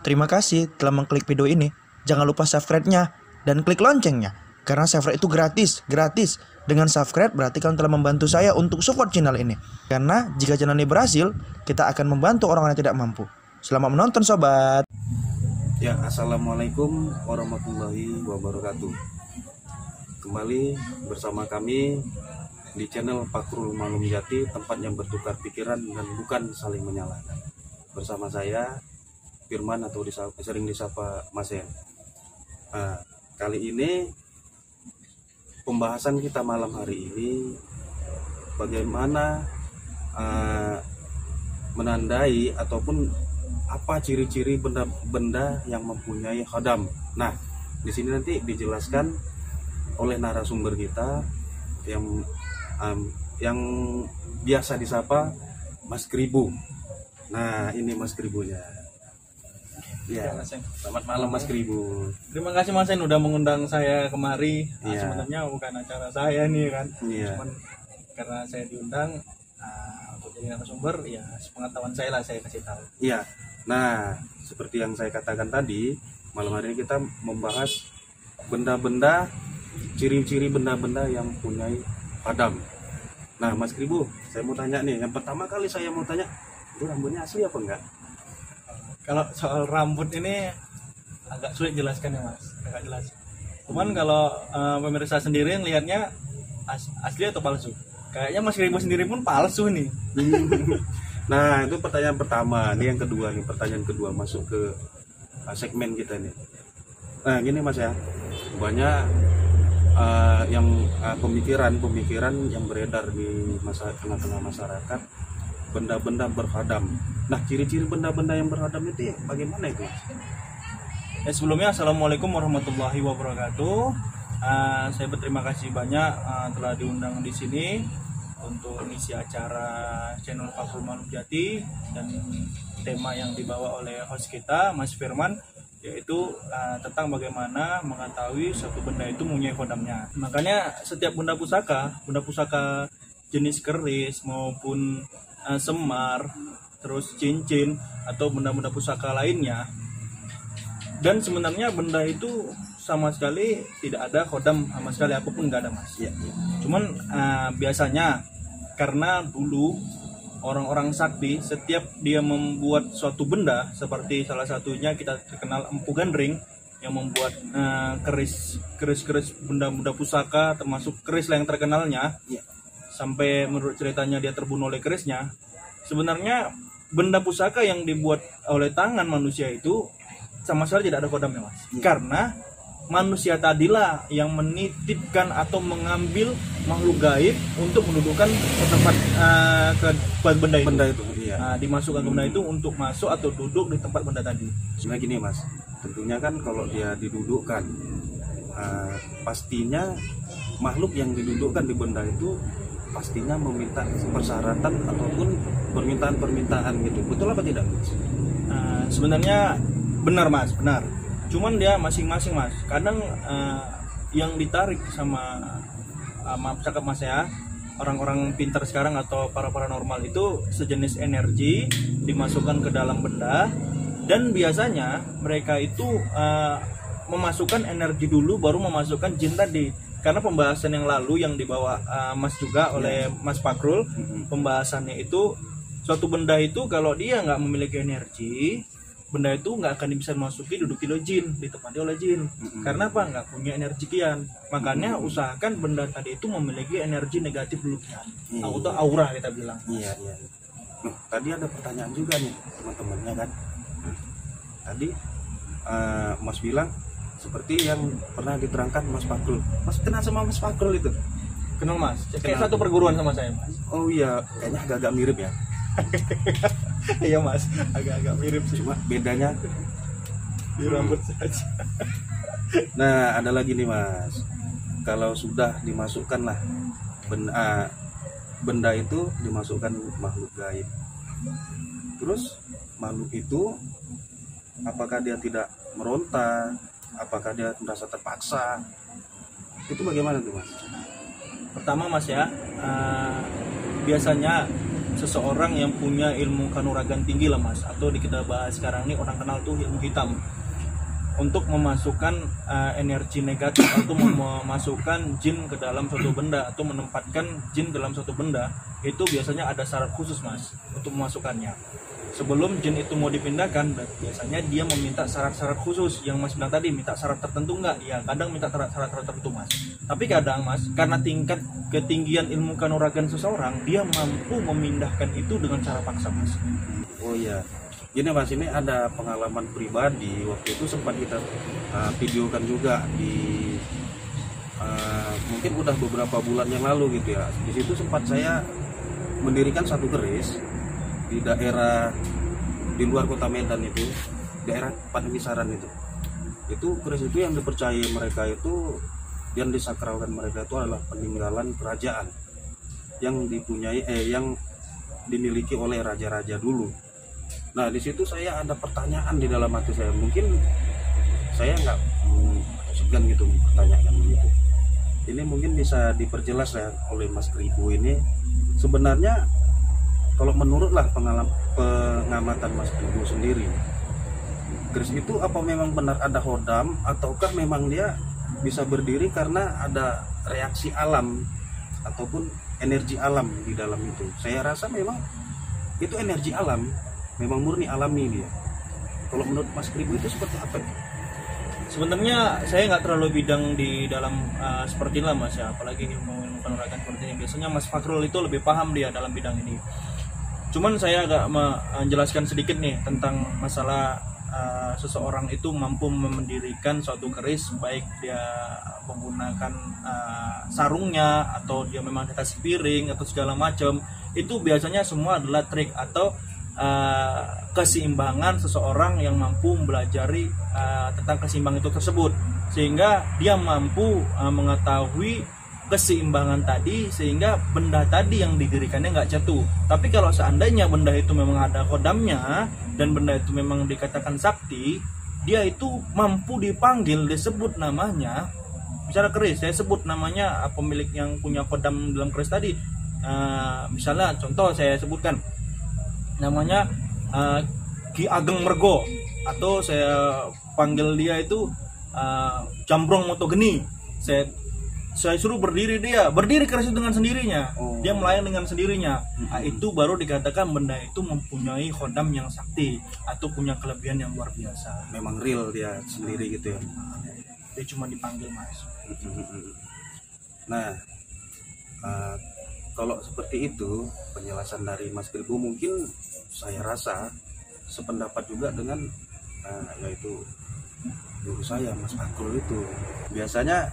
Terima kasih telah mengklik video ini. Jangan lupa subscribe-nya dan klik loncengnya. Karena subscribe itu gratis. Dengan subscribe berarti kalian telah membantu saya untuk support channel ini. Karena jika channel ini berhasil, kita akan membantu orang yang tidak mampu. Selamat menonton sobat. Ya, assalamualaikum warahmatullahi wabarakatuh. Kembali bersama kami di channel Fakrul Malum Jati, tempat yang bertukar pikiran dan bukan saling menyalahkan. Bersama saya Firman atau sering disapa Mas En. Kali ini pembahasan kita malam hari ini bagaimana menandai ataupun apa ciri-ciri benda-benda yang mempunyai khodam. Nah, di sini nanti dijelaskan oleh narasumber kita yang biasa disapa Mas Kribu. Nah, ini Mas Kribunya. Ya, selamat malam Mas Kribu. Terima kasih Mas En udah mengundang saya kemari. Ya. Sebenarnya bukan acara saya nih kan. Ya. Cuman karena saya diundang untuk jadi narasumber, ya sepengetahuan saya lah saya kasih tahu. Iya. Nah, seperti yang saya katakan tadi, malam hari ini kita membahas benda-benda, ciri-ciri benda-benda yang punyai khodam. Nah, Mas Kribu, saya mau tanya nih. Yang pertama kali saya mau tanya, itu rambutnya asli apa enggak? Kalau soal rambut ini agak sulit jelaskan ya Mas, agak jelas. Cuman kalau pemirsa sendiri lihatnya asli atau palsu? Kayaknya Mas Kribu sendiri pun palsu nih. Nah, itu pertanyaan pertama. Ini yang kedua nih, pertanyaan kedua masuk ke segmen kita nih. Nah, gini Mas ya, banyak yang pemikiran yang beredar di tengah-tengah masyarakat, benda-benda berkhodam. Nah, ciri-ciri benda-benda yang berkhodam itu ya, bagaimana itu? Sebelumnya assalamualaikum warahmatullahi wabarakatuh. Saya berterima kasih banyak telah diundang di sini untuk mengisi acara channel Fakrul Malum Jati, dan tema yang dibawa oleh host kita Mas Firman yaitu tentang bagaimana mengetahui suatu benda itu mempunyai khodamnya. Makanya setiap benda pusaka jenis keris maupun semar, terus cincin atau benda-benda pusaka lainnya, dan sebenarnya benda itu sama sekali tidak ada khodam sama sekali, apapun nggak ada Mas. Ya. Cuman biasanya karena dulu orang-orang sakti setiap dia membuat suatu benda, seperti salah satunya kita terkenal Empu Gandring yang membuat keris benda-benda pusaka, termasuk keris yang terkenalnya. Ya. Sampai menurut ceritanya dia terbunuh oleh kerisnya. Sebenarnya benda pusaka yang dibuat oleh tangan manusia itu sama sekali tidak ada khodamnya Mas. Ya. Karena manusia tadilah yang menitipkan atau mengambil makhluk gaib untuk mendudukan ke tempat ke benda itu. Iya. Dimasukkan ke benda itu untuk masuk atau duduk di tempat benda tadi. Sebenarnya gini Mas, tentunya kan kalau dia didudukkan, pastinya makhluk yang didudukkan di benda itu pastinya meminta persyaratan ataupun permintaan gitu. Betul apa tidak? Sebenarnya benar Mas, benar. Cuman dia masing-masing Mas. Kadang yang ditarik sama maaf cakap Mas ya, orang-orang pintar sekarang atau para paranormal itu sejenis energi dimasukkan ke dalam benda, dan biasanya mereka itu memasukkan energi dulu baru memasukkan jin tadi. Karena pembahasan yang lalu yang dibawa Mas juga oleh Mas Fakrul, pembahasannya itu suatu benda itu kalau dia nggak memiliki energi, benda itu nggak akan bisa masuki duduki oleh jin, ditempati oleh jin. Karena apa? Nggak punya energi kian. Makanya usahakan benda tadi itu memiliki energi negatif dulu kian, atau aura kita bilang. Iya. Nah, tadi ada pertanyaan juga nih teman-temannya kan. Tadi Mas bilang seperti yang pernah diterangkan Mas Fakrul. Mas kenal sama Mas Fakrul itu? Kenal Mas? Kayak satu perguruan sama saya Mas. Oh iya, kayaknya agak-agak mirip ya. Iya Mas, agak-agak mirip sih. Cuma bedanya di rambut saja. Nah, ada lagi nih Mas. Kalau sudah dimasukkan lah benda itu dimasukkan makhluk gaib, terus makhluk itu apakah dia tidak meronta, apakah dia merasa terpaksa, itu bagaimana tuh Mas? Pertama Mas ya, biasanya seseorang yang punya ilmu kanuragan tinggi lah mas, atau kita bahas sekarang ini orang kenal tuh ilmu hitam, untuk memasukkan energi negatif atau memasukkan jin ke dalam suatu benda atau menempatkan jin dalam suatu benda. Itu biasanya ada syarat khusus mas untuk memasukkannya. Sebelum jin itu mau dipindahkan, biasanya dia meminta syarat-syarat khusus yang mas bilang tadi, minta syarat tertentu enggak? Ya kadang minta syarat tertentu mas. Tapi kadang mas, karena tingkat ketinggian ilmu kanuragan seseorang, dia mampu memindahkan itu dengan cara paksa mas. Oh iya, gini mas, ini ada pengalaman pribadi. Waktu itu sempat kita videokan juga di mungkin udah beberapa bulan yang lalu gitu ya. Di situ sempat saya mendirikan satu keris di daerah di luar kota Medan, itu daerah Padegisaran. Itu keris itu yang dipercaya mereka itu, yang disakralkan mereka itu adalah peninggalan kerajaan yang dipunyai yang dimiliki oleh raja-raja dulu. Nah di situ saya ada pertanyaan di dalam hati saya, mungkin saya nggak segan gitu pertanyaan gitu. Ini mungkin bisa diperjelas ya oleh Mas Kribo ini. Sebenarnya kalau menurutlah pengamatan Mas Kribo sendiri, keris itu apa memang benar ada hodam, ataukah memang dia bisa berdiri karena ada reaksi alam ataupun energi alam di dalam itu? Saya rasa memang itu energi alam, memang murni alami dia. Kalau menurut Mas Kribo itu seperti apa? Sebenarnya saya nggak terlalu bidang di dalam seperti inilah mas ya, apalagi ilmu kanuragan seperti ini. Biasanya Mas Fakrul itu lebih paham dia dalam bidang ini. Cuman saya agak menjelaskan sedikit nih tentang masalah seseorang itu mampu mendirikan suatu keris, baik dia menggunakan sarungnya atau dia memang dikasih piring atau segala macam. Itu biasanya semua adalah trik atau keseimbangan seseorang yang mampu mempelajari tentang keseimbangan itu tersebut, sehingga dia mampu mengetahui keseimbangan tadi, sehingga benda tadi yang didirikannya nggak jatuh. Tapi kalau seandainya benda itu memang ada kodamnya dan benda itu memang dikatakan sakti, dia itu mampu dipanggil, disebut namanya. Misalnya keris, saya sebut namanya pemilik yang punya kodam dalam keris tadi. Misalnya contoh saya sebutkan namanya Ki Ageng Mergo, atau saya panggil dia itu Jambrong Motogeni. Saya suruh berdiri, dia berdiri keris itu dengan sendirinya. Dia melayang dengan sendirinya. Nah, itu baru dikatakan benda itu mempunyai khodam yang sakti atau punya kelebihan yang luar biasa. Memang real dia sendiri gitu ya. Dia cuma dipanggil mas. Nah kalau seperti itu penjelasan dari Mas Kribo, mungkin saya rasa sependapat juga dengan yaitu guru saya Mas Fakrul itu. Biasanya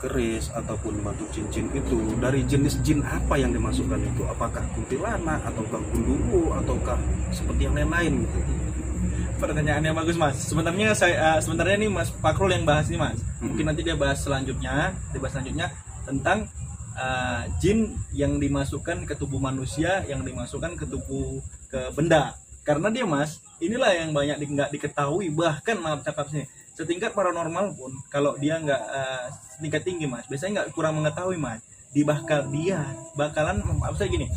keris ataupun batu cincin itu dari jenis jin apa yang dimasukkan itu? Apakah kuntilanak ataukah gundurwo ataukah seperti yang lain-lain gitu? Pertanyaannya bagus mas. Sebenarnya nih Mas Fakrul yang bahas nih mas. Mungkin nanti dia bahas selanjutnya tentang jin yang dimasukkan ke tubuh manusia, yang dimasukkan ke benda. Karena dia mas, inilah yang banyak nggak diketahui, bahkan maaf cakap sini, setingkat paranormal pun kalau dia nggak tingkat tinggi mas, biasanya nggak kurang mengetahui mas. Bakalan gini,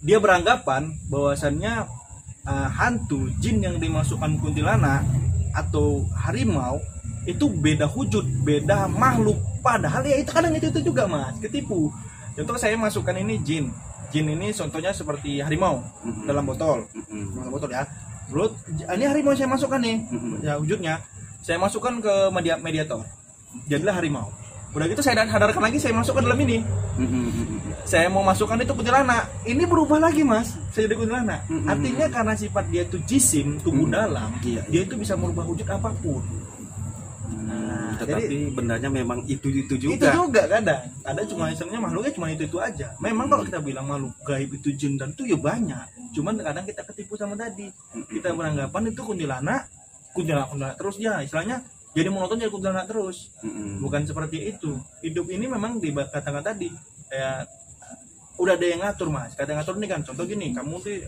dia beranggapan bahwasannya hantu jin yang dimasukkan kuntilanak atau harimau itu beda wujud, beda makhluk. Padahal ya itu kadang itu juga mas, ketipu. Contoh saya masukkan ini jin ini contohnya seperti harimau dalam botol ya. Bro, ini harimau saya masukkan nih, ya wujudnya saya masukkan ke mediator, jadilah harimau. Udah gitu saya sadarkan lagi, saya masukkan dalam ini. Saya mau masukkan itu kuntilanak, ini berubah lagi mas, saya jadi kuntilanak. Artinya karena sifat dia itu jisim, tubuh dalam, dia itu bisa merubah wujud apapun. Tetapi jadi, bendanya memang itu juga. Itu juga kadang. Ada cuma misalnya makhluknya cuma itu aja. Memang kalau kita bilang makhluk gaib itu jin dan itu ya banyak. Cuman kadang kita ketipu sama tadi. Kita beranggapan itu kuntilanak terus ya istilahnya jadi monoton, jadi kuntilanak terus. Bukan seperti itu. Hidup ini memang dikatakan tadi udah ada yang ngatur mas. Kata ngatur ini kan contoh gini, kamu tuh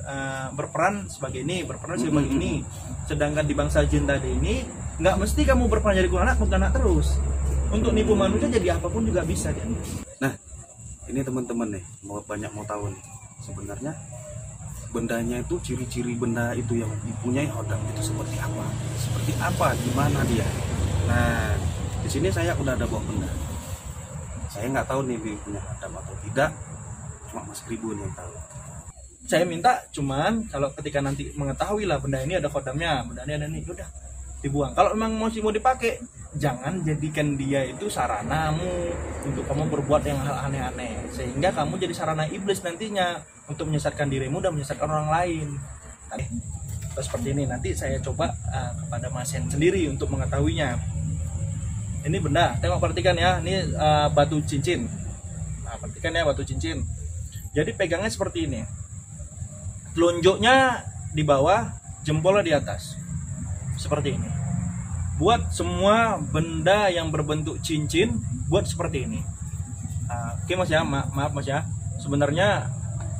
berperan sebagai ini, sedangkan di bangsa jin tadi ini nggak mesti kamu berperan jadi kuntilanak terus. Untuk nipu manusia jadi apapun juga bisa dia. Nah ini teman-teman nih, banyak mau tahu nih, sebenarnya bendanya itu, ciri-ciri benda itu yang dipunyai hodam itu seperti apa, gimana dia. Nah, di sini saya udah ada bawa benda. Saya nggak tahu nih dia punya hodam atau tidak, cuma Mas Kribo nih yang tahu. Saya minta cuman kalau ketika nanti mengetahui lah benda ini ada kodamnya, benda ini ada nih, udah dibuang. Kalau memang masih mau dipakai, jangan jadikan dia itu saranamu untuk kamu berbuat yang hal aneh-aneh, sehingga kamu jadi sarana iblis nantinya untuk menyesatkan dirimu dan menyesatkan orang lain. Terus seperti ini, nanti saya coba kepada Mas Hen sendiri untuk mengetahuinya. Ini benda, tengok perhatikan ya, ini batu cincin. Nah, perhatikan ya, batu cincin. Jadi pegangnya seperti ini, telunjuknya di bawah, jempolnya di atas, seperti ini. Buat semua benda yang berbentuk cincin, buat seperti ini. Oke Mas ya, maaf Mas ya, sebenarnya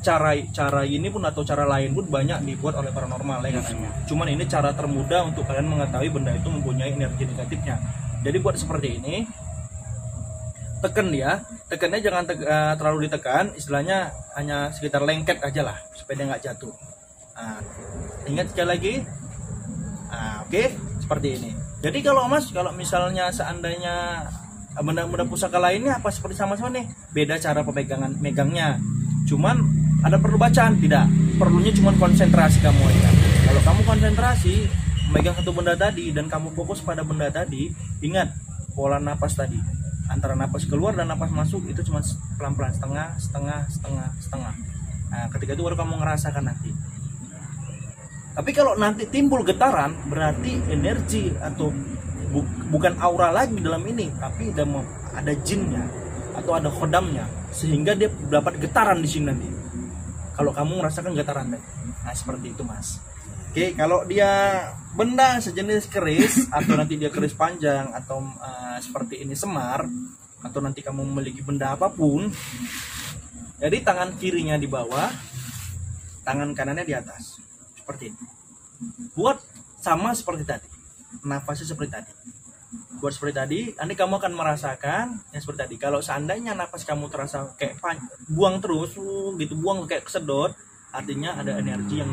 cara ini pun atau cara lain pun banyak dibuat oleh paranormal ya katanya. Cuman ini cara termudah untuk kalian mengetahui benda itu mempunyai energi negatifnya. Jadi buat seperti ini, tekan dia, tekannya jangan terlalu ditekan, istilahnya hanya sekitar lengket aja lah supaya dia nggak jatuh. Ingat sekali lagi. Oke, seperti ini. Jadi kalau Mas, kalau misalnya seandainya benda-benda pusaka lainnya apa seperti sama-sama nih, beda cara megangnya. Cuman ada perlu bacaan? Tidak. Perlunya cuma konsentrasi kamu ya. Kalau kamu konsentrasi memegang satu benda tadi dan kamu fokus pada benda tadi, ingat pola napas tadi. Antara napas keluar dan napas masuk itu cuma pelan-pelan, setengah. Nah, ketika itu baru kamu ngerasakan nanti. Tapi kalau nanti timbul getaran, berarti energi atau bukan aura lagi dalam ini, tapi ada jinnya atau ada khodamnya, sehingga dia dapat getaran di sini nanti. Kalau kamu merasakan getaran tadi, nah seperti itu Mas. Oke, kalau dia benda sejenis keris atau nanti dia keris panjang atau seperti ini semar, atau nanti kamu memiliki benda apapun, jadi tangan kirinya di bawah, tangan kanannya di atas, seperti ini. Buat sama seperti tadi, nafasnya seperti tadi. Buat seperti tadi, nanti kamu akan merasakan yang seperti tadi. Kalau seandainya napas kamu terasa kayak buang terus, gitu buang kayak kesedot, artinya ada energi yang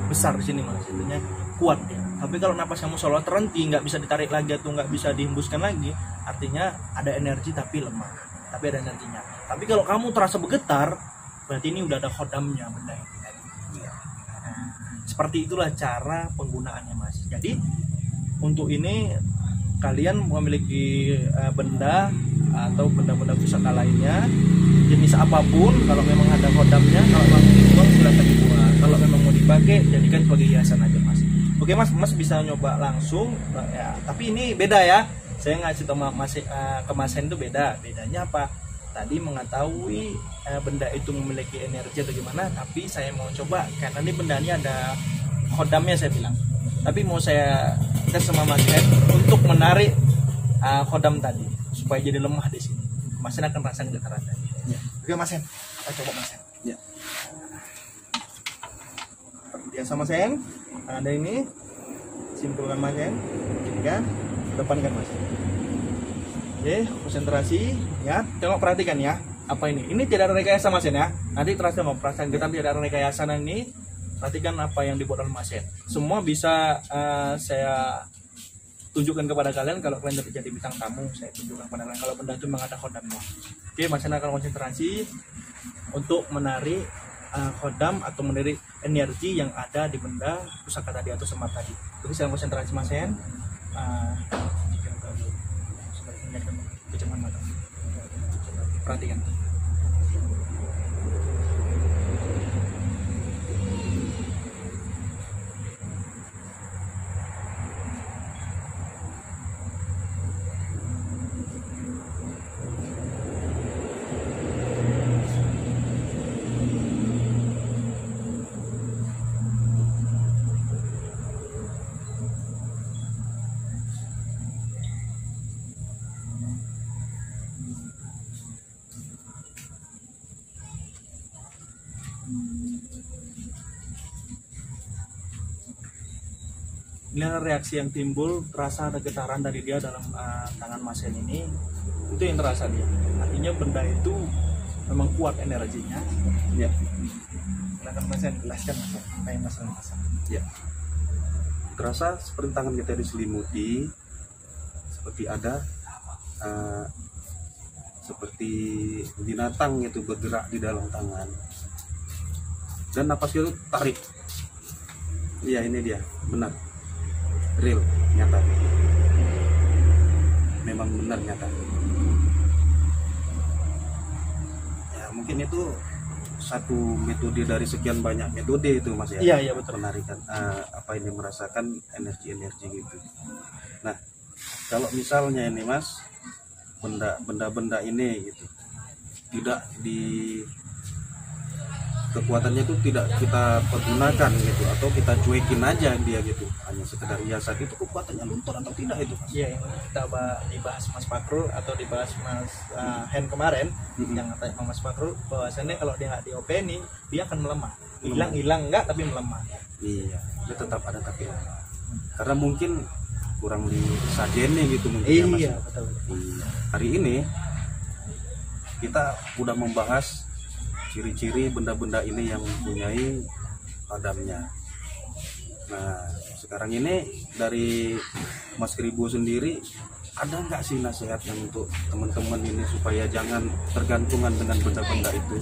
besar di sini Mas, artinya kuat ya. Tapi kalau napas kamu selalu terhenti, nggak bisa ditarik lagi atau nggak bisa dihembuskan lagi, artinya ada energi tapi lemah, tapi ada energinya. Tapi kalau kamu terasa bergetar, berarti ini udah ada khodamnya benda ini. Seperti itulah cara penggunaannya Mas. Jadi untuk ini kalian memiliki benda atau benda-benda pusaka lainnya jenis apapun, kalau memang ada kodamnya, kalau memang dibuang silakan dibuang, kalau memang mau dipakai jadikan sebagai hiasan aja Mas. Oke Mas bisa nyoba langsung ya, tapi ini beda ya, saya ngasih tahu kemasan itu bedanya apa, tadi mengetahui benda itu memiliki energi atau gimana, tapi saya mau coba karena ini benda ini ada kodamnya saya bilang, tapi mau saya tes sama Mas Hen untuk menarik khodam tadi supaya jadi lemah di sini. Mas Hen akan rasakan getaran tadi. Ya. Oke Mas Hen, kita coba Mas Hen. Ya. Biasa Mas Hen, ada ini simpulkan Mas Hen, ini kan, depan kan Mas. Oke, konsentrasi ya. Tengok perhatikan ya. Apa ini? Ini tidak ada rekayasa Mas Hen ya. Nanti terasa mau perasaan getar tidak ada rekayasa ini. Perhatikan apa yang dibuat oleh Mas Hen. Semua bisa saya tunjukkan kepada kalian. Kalau kalian dapat jadi bintang tamu, saya tunjukkan kepada kalian kalau benda itu memang ada khodamnya. Oke, Mas Hen akan konsentrasi untuk menarik khodam atau menarik energi yang ada di benda pusaka tadi atau semar tadi. Oke, saya konsentrasi Mas Hen. Kejaman mata. Perhatikan. Ini adalah reaksi yang timbul, terasa ada getaran dari dia dalam tangan Mas Hen ini, itu yang terasa dia. Artinya benda itu memang kuat energinya. Ya. Silakan Mas yang jelaskan Mas apa yang Mas rasa. Ya. Terasa seperti tangan kita diselimuti, seperti ada seperti binatang itu bergerak di dalam tangan. Dan napas kita tarik. Iya, ini dia, benar. Real, nyata. Memang benar nyata. Ya, mungkin itu satu metode dari sekian banyak metode itu Mas ya. Iya, betul. Penarikan apa ini, merasakan energi-energi gitu. Nah, kalau misalnya ini Mas, benda-benda ini gitu tidak di kekuatannya itu tidak kita pergunakan gitu, atau kita cuekin aja dia gitu, hanya sekedar hiasan, itu kekuatannya luntur atau tidak itu Mas? Iya, yang kita dibahas Mas Fakrul atau dibahas Mas Hen kemarin, yang katanya Mas Fakrul bahwasannya kalau dia nggak diopeni dia akan melemah. Hilang enggak tapi melemah. Iya, dia tetap ada tapi lemah. Karena mungkin kurang disajeni gitu mungkin ya Mas. Iya, betul. Iya. Hari ini kita udah membahas ciri-ciri benda-benda ini yang mempunyai padamnya. Nah, sekarang ini dari Mas Kribo sendiri, ada nggak sih nasihat yang untuk teman-teman ini supaya jangan tergantungan dengan benda-benda itu?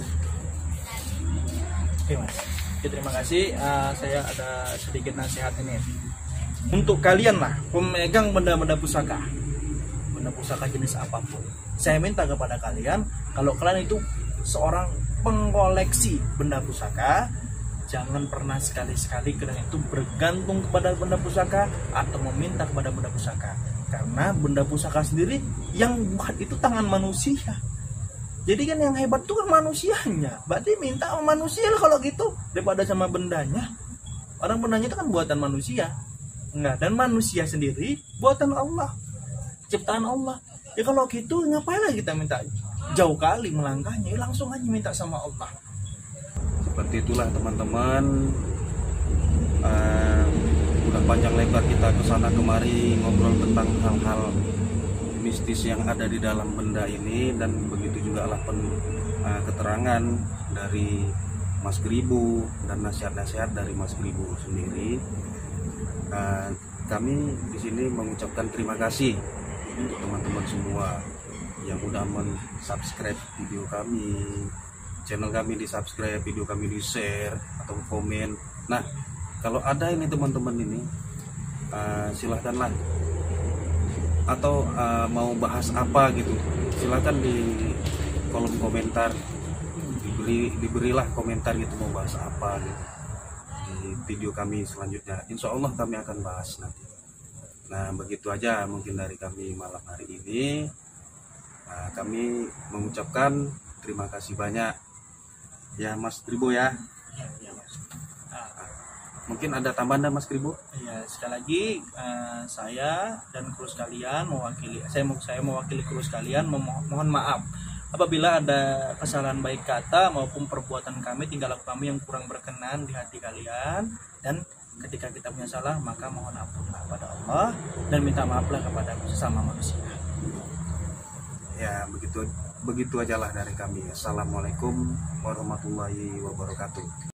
Oke Mas, oke, terima kasih. Saya ada sedikit nasihat ini untuk kalian lah pemegang benda-benda pusaka jenis apapun. Saya minta kepada kalian, kalau kalian itu seorang pengkoleksi benda pusaka, jangan pernah sekali-sekali kalian itu bergantung kepada benda pusaka atau meminta kepada benda pusaka, karena benda pusaka sendiri yang buat itu tangan manusia. Jadi kan yang hebat itu kan manusianya, berarti minta sama manusia lah kalau gitu daripada sama bendanya. Orang bendanya itu kan buatan manusia, enggak, dan manusia sendiri buatan Allah, ciptaan Allah. Ya kalau gitu ngapain lagi kita minta jauh kali melangkahnya, langsung aja minta sama Allah. Seperti itulah teman-teman, udah panjang lebar kita kesana kemari ngobrol tentang hal-hal mistis yang ada di dalam benda ini, dan begitu juga lah keterangan dari Mas Kribo dan nasihat-nasihat dari Mas Kribo sendiri. Kami di sini mengucapkan terima kasih untuk teman-teman semua yang udah men-subscribe video kami, channel kami di-subscribe, video kami di-share atau komen. Nah, kalau ada ini teman-teman ini, silahkanlah, atau mau bahas apa gitu, silahkan di kolom komentar, diberilah komentar gitu, mau bahas apa gitu di video kami selanjutnya. Insya Allah kami akan bahas nanti. Nah, begitu aja mungkin dari kami malam hari ini. Kami mengucapkan terima kasih banyak ya Mas Kribo ya. Mungkin ada tambahan Mas Kribo? Ya, sekali lagi saya dan kru sekalian saya mewakili kru sekalian mohon maaf apabila ada kesalahan baik kata maupun perbuatan kami, tingkah laku kami yang kurang berkenan di hati kalian, dan ketika kita punya salah maka mohon ampunlah pada Allah dan minta maaflah kepada sesama manusia. Ya, begitu aja lah dari kami. Assalamualaikum warahmatullahi wabarakatuh.